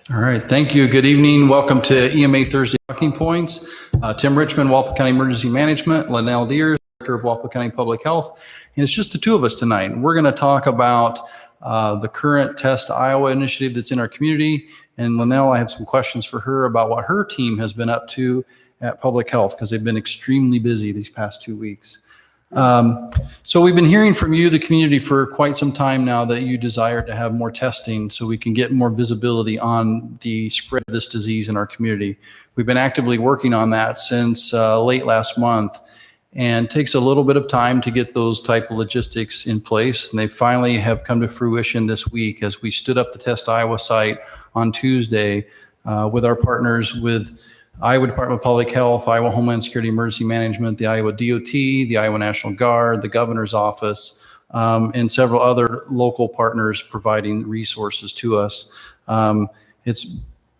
All right, thank you. Good evening. Welcome to EMA Thursday Talking Points. Tim Richmond, Walpole County Emergency Management, Linnell Deers, Director of Walpole County Public Health. And it's just the two of us tonight. We're going to talk about the current Test Iowa initiative that's in our community. And Linnell, I have some questions for her about what her team has been up to at Public Health, because they've been extremely busy these past 2 weeks. So we've been hearing from you, the community, for quite some time now that you desire to have more testing so we can get more visibility on the spread of this disease in our community. We've been actively working on that since late last month, and it takes a little bit of time to get those type of logistics in place. And they finally have come to fruition this week as we stood up the Test Iowa site on Tuesday with our partners with Iowa Department of Public Health, Iowa Homeland Security Emergency Management, the Iowa DOT, the Iowa National Guard, the Governor's Office, and several other local partners providing resources to us. It's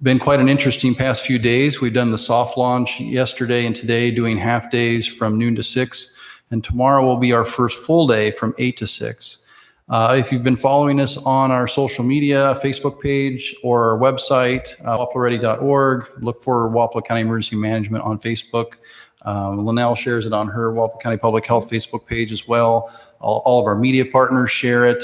been quite an interesting past few days. We've done the soft launch yesterday and today, doing half days from noon to 6, and tomorrow will be our first full day from 8 to 6. If you've been following us on our social media, Facebook page or our website, walpoleready.org, look for Walpole County Emergency Management on Facebook. Linnell shares it on her Walpole County Public Health Facebook page as well. All of our media partners share it,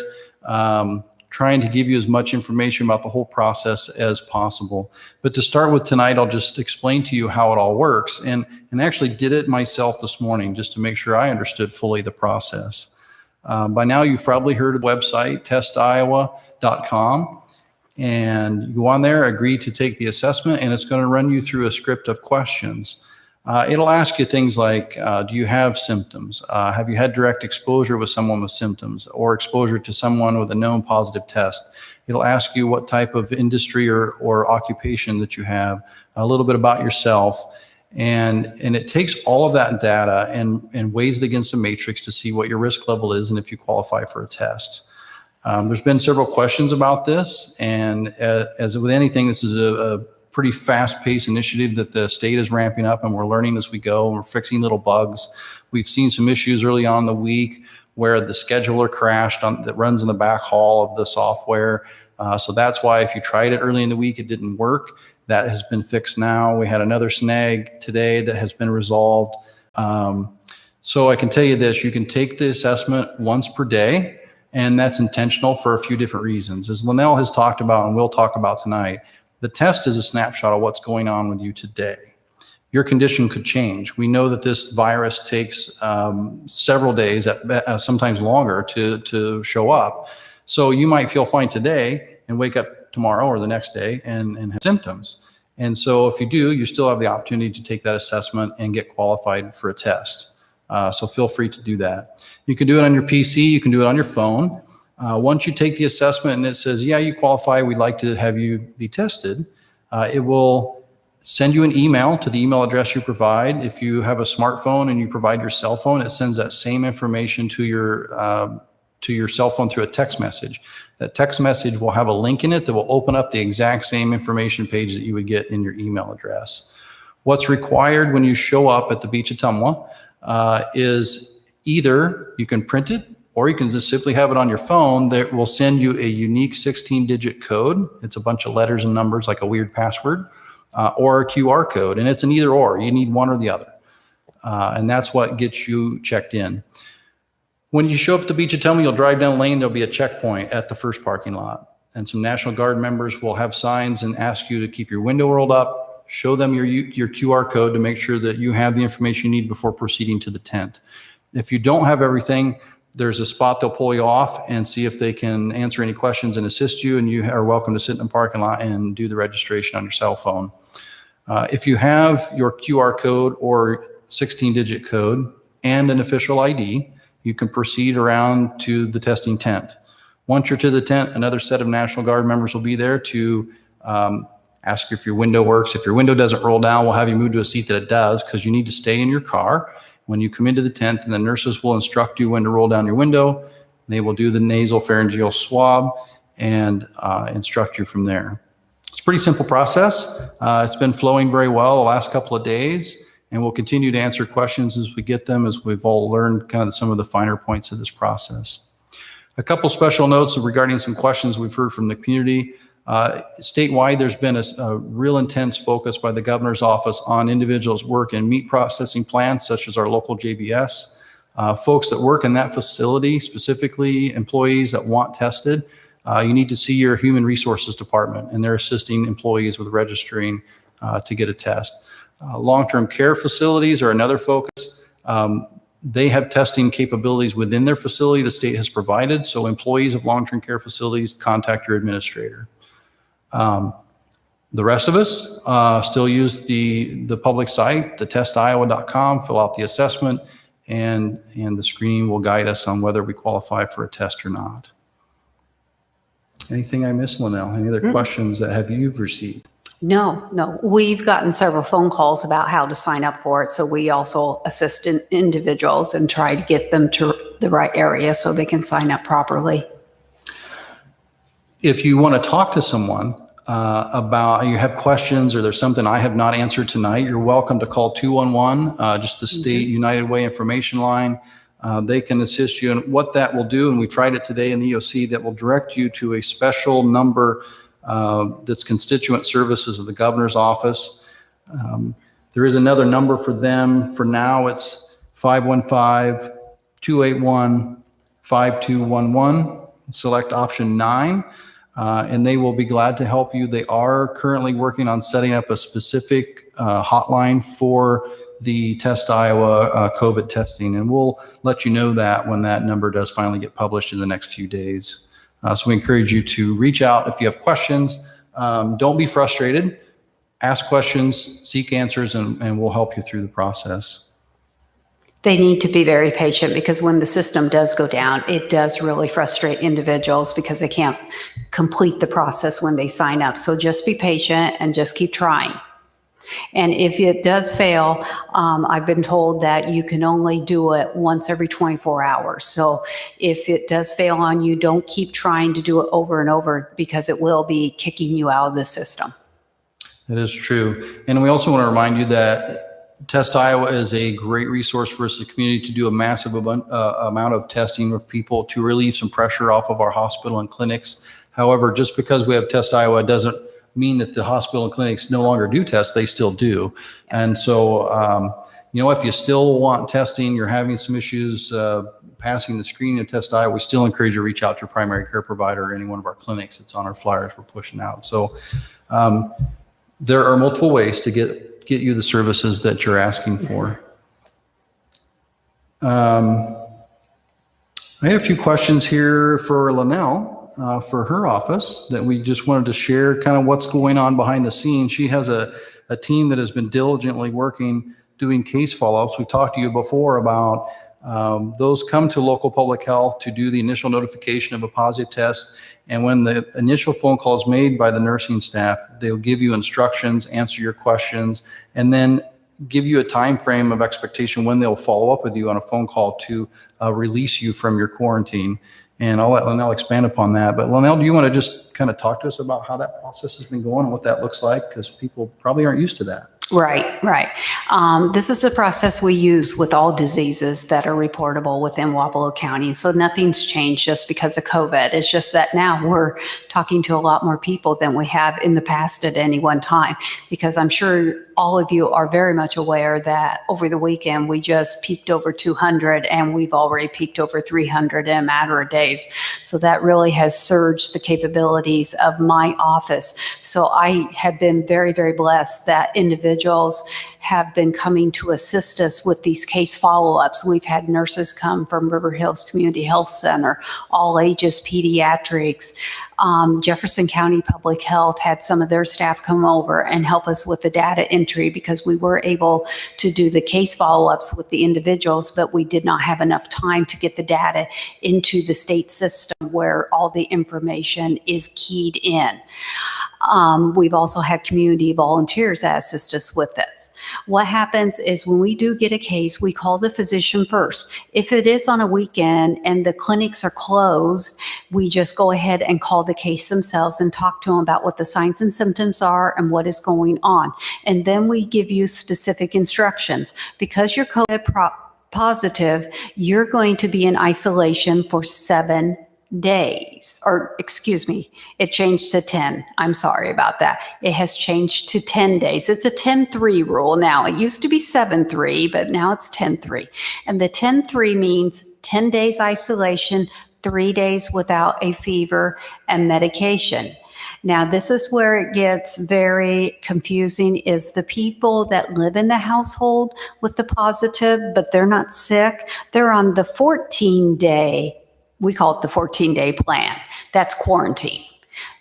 trying to give you as much information about the whole process as possible. But to start with tonight, I'll just explain to you how it all works, and actually did it myself this morning just to make sure I understood fully the process. By now, you've probably heard of the website, testiowa.com, and you go on there, agree to take the assessment, and it's going to run you through a script of questions. It'll ask you things like, do you have symptoms? Have you had direct exposure with someone with symptoms or exposure to someone with a known positive test? It'll ask you what type of industry or occupation that you have, a little bit about yourself. And it takes all of that data and weighs it against a matrix to see what your risk level is and if you qualify for a test. There's been several questions about this, and as with anything, this is a pretty fast-paced initiative that the state is ramping up, and we're learning as we go. We're fixing little bugs. We've seen some issues early on in the week where the scheduler crashed that runs in the back hall of the software. So that's why if you tried it early in the week, it didn't work. That has been fixed now. We had another snag today that has been resolved. So I can tell you this, you can take the assessment once per day, and that's intentional for a few different reasons. As Linnell has talked about and we'll talk about tonight, the test is a snapshot of what's going on with you today. Your condition could change. We know that this virus takes several days, sometimes longer, to show up. So you might feel fine today and wake up tomorrow or the next day and have symptoms. And so if you do, you still have the opportunity to take that assessment and get qualified for a test. So feel free to do that. You can do it on your PC, you can do it on your phone. Once you take the assessment and it says, yeah, you qualify, we'd like to have you be tested, it will send you an email to the email address you provide. If you have a smartphone and you provide your cell phone, it sends that same information to your cell phone through a text message. That text message will have a link in it that will open up the exact same information page that you would get in your email address. What's required when you show up at the Beach of Tumwa is either you can print it or you can just simply have it on your phone. That will send you a unique 16-digit code. It's a bunch of letters and numbers like a weird password, or a QR code, and it's an either or. You need one or the other, and that's what gets you checked in. When you show up at the Beach of Tumwa, you'll drive down the lane. There'll be a checkpoint at the first parking lot, and some National Guard members will have signs and ask you to keep your window rolled up, show them your QR code to make sure that you have the information you need before proceeding to the tent. If you don't have everything, there's a spot they'll pull you off and see if they can answer any questions and assist you, and you are welcome to sit in the parking lot and do the registration on your cell phone. If you have your QR code or 16-digit code and an official ID, you can proceed around to the testing tent. Once you're to the tent, another set of National Guard members will be there to ask if your window works. If your window doesn't roll down, we'll have you move to a seat that it does, because you need to stay in your car when you come into the tent, and the nurses will instruct you when to roll down your window. They will do the nasal pharyngeal swab and instruct you from there. It's a pretty simple process. It's been flowing very well the last couple of days, and we'll continue to answer questions as we get them, as we've all learned kind of some of the finer points of this process. A couple special notes regarding some questions we've heard from the community. Statewide, there's been a real intense focus by the governor's office on individuals work in meat processing plants, such as our local JBS. Folks that work in that facility, specifically employees that want tested, you need to see your human resources department, and they're assisting employees with registering to get a test. Long-term care facilities are another focus. They have testing capabilities within their facility the state has provided, so employees of long-term care facilities contact your administrator. The rest of us still use the public site, the testiowa.com, fill out the assessment, and the screening will guide us on whether we qualify for a test or not. Anything I missed, Linnell? Any other questions that you've received? No. We've gotten several phone calls about how to sign up for it. So we also assist individuals and try to get them to the right area so they can sign up properly. If you want to talk to someone about, you have questions or there's something I have not answered tonight, you're welcome to call 211, just the State United Way information line. They can assist you, and what that will do, and we tried it today in the EOC, that will direct you to a special number that's constituent services of the governor's office. There is another number for them. For now, it's 515-281-5211. Select option 9, and they will be glad to help you. They are currently working on setting up a specific hotline for the Test Iowa COVID testing, and we'll let you know that when that number does finally get published in the next few days. So we encourage you to reach out if you have questions. Don't be frustrated. Ask questions, seek answers, and we'll help you through the process. They need to be very patient, because when the system does go down, it does really frustrate individuals because they can't complete the process when they sign up. So just be patient and just keep trying. And if it does fail, I've been told that you can only do it once every 24 hours. So if it does fail on you, don't keep trying to do it over and over, because it will be kicking you out of the system. That is true. And we also want to remind you that Test Iowa is a great resource for us, the community, to do a massive amount of testing with people to relieve some pressure off of our hospital and clinics. However, just because we have Test Iowa doesn't mean that the hospital and clinics no longer do tests. They still do. And so, if you still want testing, you're having some issues passing the screening of Test Iowa, we still encourage you to reach out to your primary care provider or any one of our clinics. It's on our flyers we're pushing out. So there are multiple ways to get you the services that you're asking for. I had a few questions here for Linnell. For her office that we just wanted to share kind of what's going on behind the scenes. She has a team that has been diligently working, doing case follow-ups. We talked to you before about those come to local public health to do the initial notification of a positive test. And when the initial phone call is made by the nursing staff, they'll give you instructions, answer your questions, and then give you a time frame of expectation when they'll follow up with you on a phone call to release you from your quarantine. And I'll let Linnell expand upon that. But Linnell, do you want to just kind of talk to us about how that process has been going and what that looks like? Because people probably aren't used to that. Right. This is the process we use with all diseases that are reportable within Wapello County. So nothing's changed just because of COVID. It's just that now we're talking to a lot more people than we have in the past at any one time, because I'm sure all of you are very much aware that over the weekend we just peaked over 200 and we've already peaked over 300 in a matter of days. So that really has surged the capabilities of my office. So I have been very, very blessed that individuals have been coming to assist us with these case follow-ups. We've had nurses come from River Hills Community Health Center, all ages pediatrics. Jefferson County Public Health had some of their staff come over and help us with the data entry, because we were able to do the case follow-ups with the individuals, but we did not have enough time to get the data into the state system where all the information is keyed in. We've also had community volunteers that assist us with this. What happens is when we do get a case, we call the physician first. If it is on a weekend and the clinics are closed, we just go ahead and call the case themselves and talk to them about what the signs and symptoms are and what is going on. And then we give you specific instructions. Because you're COVID positive, you're going to be in isolation for 7 days, or excuse me, it changed to 10. I'm sorry about that. It has changed to 10 days. It's a 10-3 rule now. It used to be 7-3, but now it's 10-3. And the 10-3 means 10 days isolation, 3 days without a fever and medication. Now, this is where it gets very confusing, is the people that live in the household with the positive, but they're not sick. They're on the 14-day, we call it the 14-day plan. That's quarantine.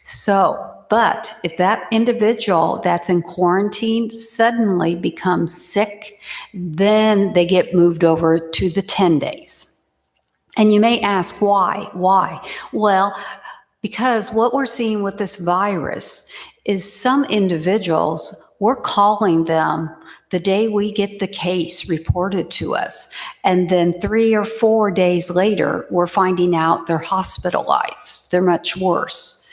So, but if that individual that's in quarantine suddenly becomes sick, then they get moved over to the 10 days. And you may ask, why? Why? Well, because what we're seeing with this virus is some individuals, we're calling them the day we get the case reported to us. And then 3 or 4 days later, we're finding out they're hospitalized. They're much worse.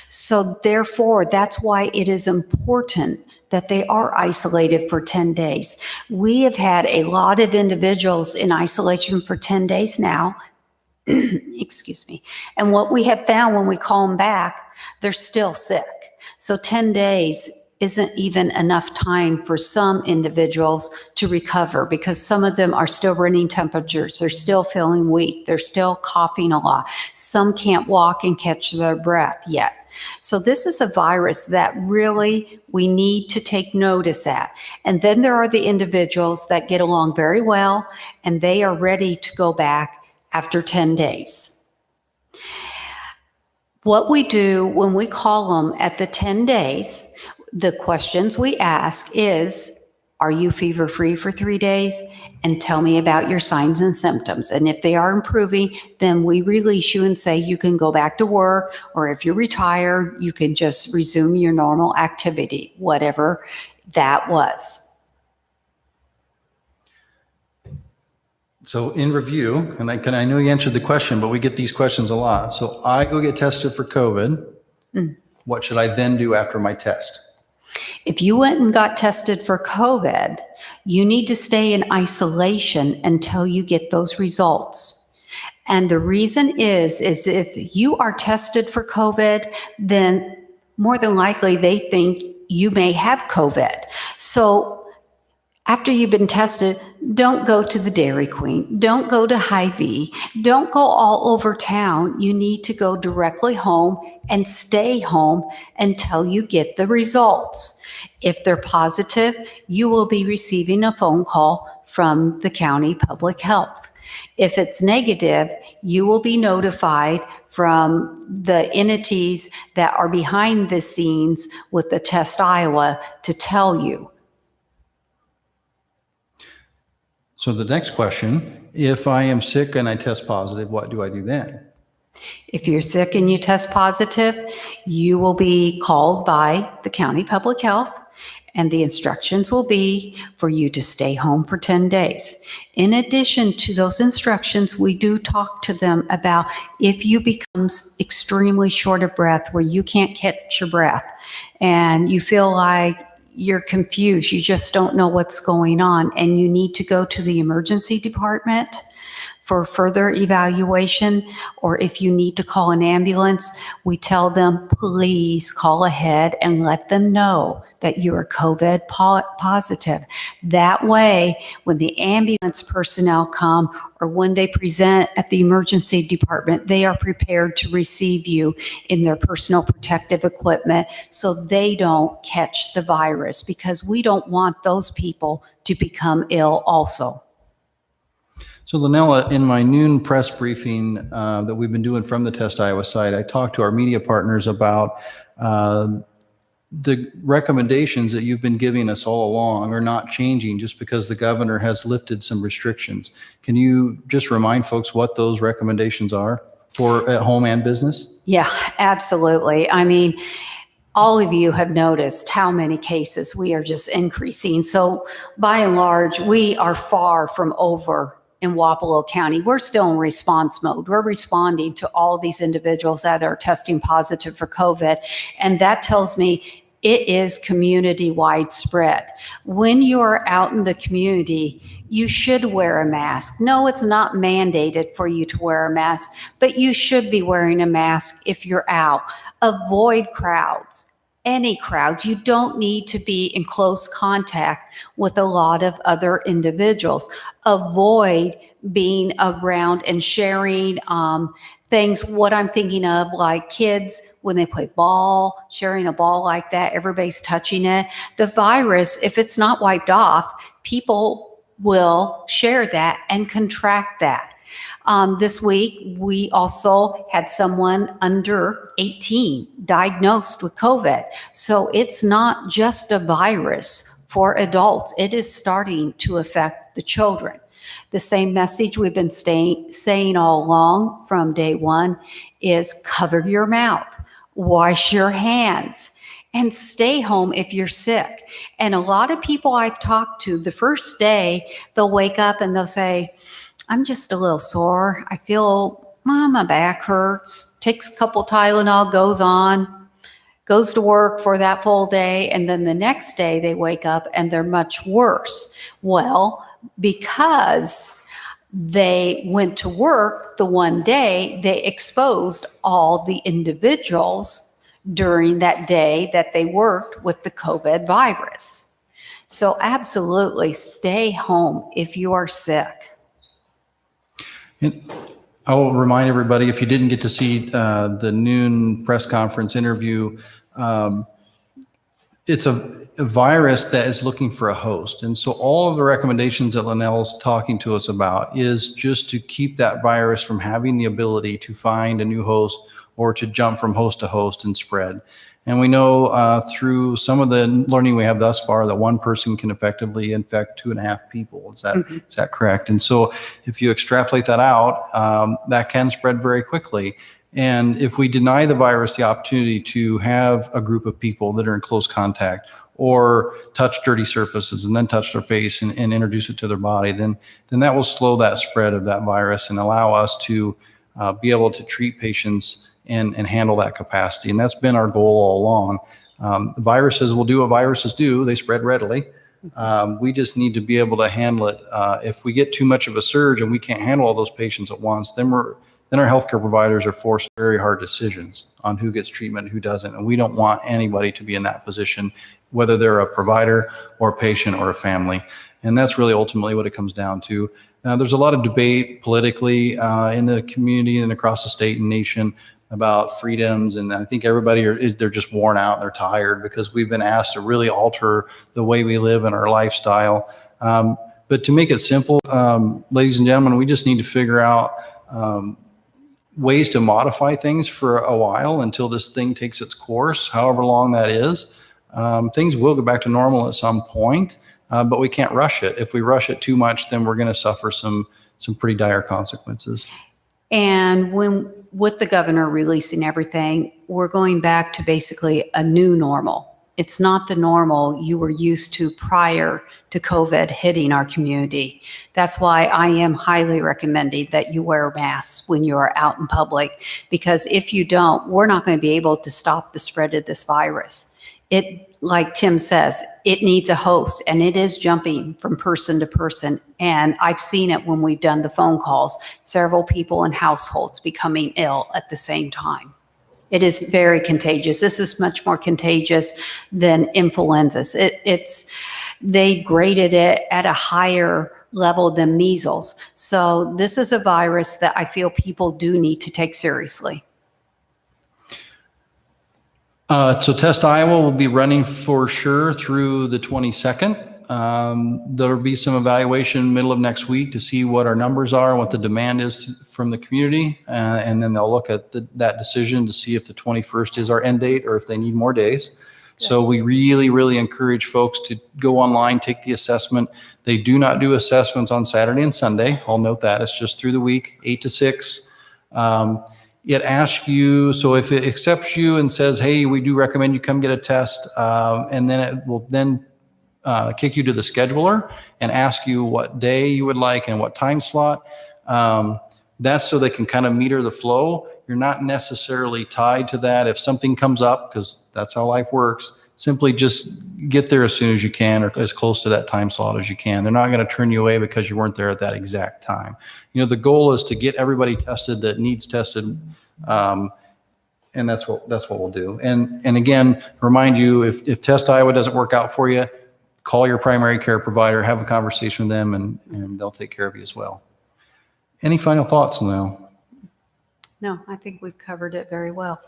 So therefore, that's why it is important that they are isolated for 10 days. We have had a lot of individuals in isolation for 10 days now. Excuse me. And what we have found when we call them back, they're still sick. So 10 days isn't even enough time for some individuals to recover, because some of them are still running temperatures. They're still feeling weak. They're still coughing a lot. Some can't walk and catch their breath yet. So this is a virus that really we need to take notice at. And then there are the individuals that get along very well and they are ready to go back after 10 days. What we do when we call them at the 10 days, the questions we ask is, are you fever-free for 3 days? And tell me about your signs and symptoms. And if they are improving, then we release you and say you can go back to work, or if you're retired, you can just resume your normal activity, whatever that was. So in review, and I know you answered the question, but we get these questions a lot. So I go get tested for COVID. What should I then do after my test? If you went and got tested for COVID, you need to stay in isolation until you get those results. And the reason is if you are tested for COVID, then more than likely they think you may have COVID. So after you've been tested, don't go to the Dairy Queen. Don't go to Hy-Vee. Don't go all over town. You need to go directly home and stay home until you get the results. If they're positive, you will be receiving a phone call from the county public health. If it's negative, you will be notified from the entities that are behind the scenes with the Test Iowa to tell you. So the next question, if I am sick and I test positive, what do I do then? If you're sick and you test positive, you will be called by the county public health, and the instructions will be for you to stay home for 10 days. In addition to those instructions, we do talk to them about if you become extremely short of breath, where you can't catch your breath and you feel like you're confused, you just don't know what's going on, and you need to go to the emergency department for further evaluation, or if you need to call an ambulance, we tell them, please call ahead and let them know that you're COVID positive. That way, when the ambulance personnel come or when they present at the emergency department, they are prepared to receive you in their personal protective equipment so they don't catch the virus, because we don't want those people to become ill also. So Lynella, in my noon press briefing that we've been doing from the Test Iowa site, I talked to our media partners about the recommendations that you've been giving us all along are not changing just because the governor has lifted some restrictions. Can you just remind folks what those recommendations are for at home and business? Yeah, absolutely. I mean, all of you have noticed how many cases we are just increasing. So by and large, we are far from over in Wapello County. We're still in response mode. We're responding to all these individuals that are testing positive for COVID. And that tells me it is community-wide spread. When you're out in the community, you should wear a mask. No, it's not mandated for you to wear a mask, but you should be wearing a mask if you're out. Avoid crowds. Any crowd. You don't need to be in close contact with a lot of other individuals. Avoid being around and sharing things. What I'm thinking of, like kids, when they play ball, sharing a ball like that, everybody's touching it. The virus, if it's not wiped off, people will share that and contract that. This week, we also had someone under 18 diagnosed with COVID. So it's not just a virus for adults. It is starting to affect the children. The same message we've been saying all along from day one is cover your mouth, wash your hands, and stay home if you're sick. And a lot of people I've talked to, the first day, they'll wake up and they'll say, I'm just a little sore. I feel my back hurts. Takes a couple Tylenol, goes to work for that full day. And then the next day they wake up and they're much worse. Well, because they went to work the one day, they exposed all the individuals during that day that they worked with the COVID virus. So absolutely stay home if you are sick. And I will remind everybody, if you didn't get to see the noon press conference interview, it's a virus that is looking for a host. And so all of the recommendations that Linnell's talking to us about is just to keep that virus from having the ability to find a new host or to jump from host to host and spread. And we know through some of the learning we have thus far that one person can effectively infect 2.5 people. Is that correct? And so if you extrapolate that out, that can spread very quickly. And if we deny the virus the opportunity to have a group of people that are in close contact or touch dirty surfaces and then touch their face and introduce it to their body, then that will slow that spread of that virus and allow us to be able to treat patients and handle that capacity. And that's been our goal all along. Viruses will do what viruses do. They spread readily. We just need to be able to handle it. If we get too much of a surge and we can't handle all those patients at once, then our healthcare providers are forced very hard decisions on who gets treatment and who doesn't. And we don't want anybody to be in that position, whether they're a provider or a patient or a family. And that's really ultimately what it comes down to. There's a lot of debate politically in the community and across the state and nation about freedoms. And I think everybody, they're just worn out and they're tired because we've been asked to really alter the way we live and our lifestyle. But to make it simple, ladies and gentlemen, we just need to figure out ways to modify things for a while until this thing takes its course, however long that is. Things will go back to normal at some point, but we can't rush it. If we rush it too much, then we're going to suffer some pretty dire consequences. And with the governor releasing everything, we're going back to basically a new normal. It's not the normal you were used to prior to COVID hitting our community. That's why I am highly recommending that you wear masks when you are out in public, because if you don't, we're not going to be able to stop the spread of this virus. It, like Tim says, it needs a host, and it is jumping from person to person. And I've seen it when we've done the phone calls, several people in households becoming ill at the same time. It is very contagious. This is much more contagious than influenzas. They graded it at a higher level than measles. So this is a virus that I feel people do need to take seriously. So Test Iowa will be running for sure through the 22nd. There'll be some evaluation middle of next week to see what our numbers are and what the demand is from the community. And then they'll look at that decision to see if the 21st is our end date or if they need more days. Yeah. So we really, really encourage folks to go online, take the assessment. They do not do assessments on Saturday and Sunday. I'll note that. It's just through the week, 8 to 6. It asks you, so if it accepts you and says, hey, we do recommend you come get a test, and then it will then kick you to the scheduler and ask you what day you would like and what time slot. That's so they can kind of meter the flow. You're not necessarily tied to that. If something comes up, because that's how life works, simply just get there as soon as you can or as close to that time slot as you can. They're not going to turn you away because you weren't there at that exact time. You know, the goal is to get everybody tested that needs tested. And that's what we'll do. And again, remind you, if Test Iowa doesn't work out for you, call your primary care provider, have a conversation with them, and they'll take care of you as well. Any final thoughts now? No, I think we've covered it very well.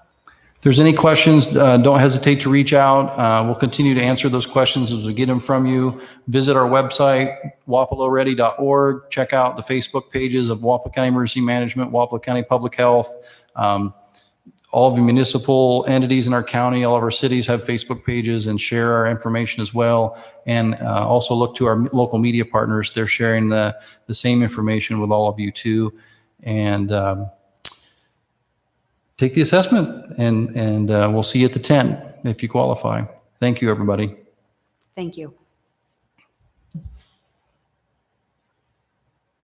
If there's any questions, don't hesitate to reach out. We'll continue to answer those questions as we get them from you. Visit our website, wapelloready.org. Check out the Facebook pages of Wapello County Emergency Management, Wapello County Public Health. All of the municipal entities in our county, all of our cities have Facebook pages and share our information as well. And also look to our local media partners. They're sharing the same information with all of you too. And take the assessment, and we'll see you at the tent if you qualify. Thank you, everybody. Thank you.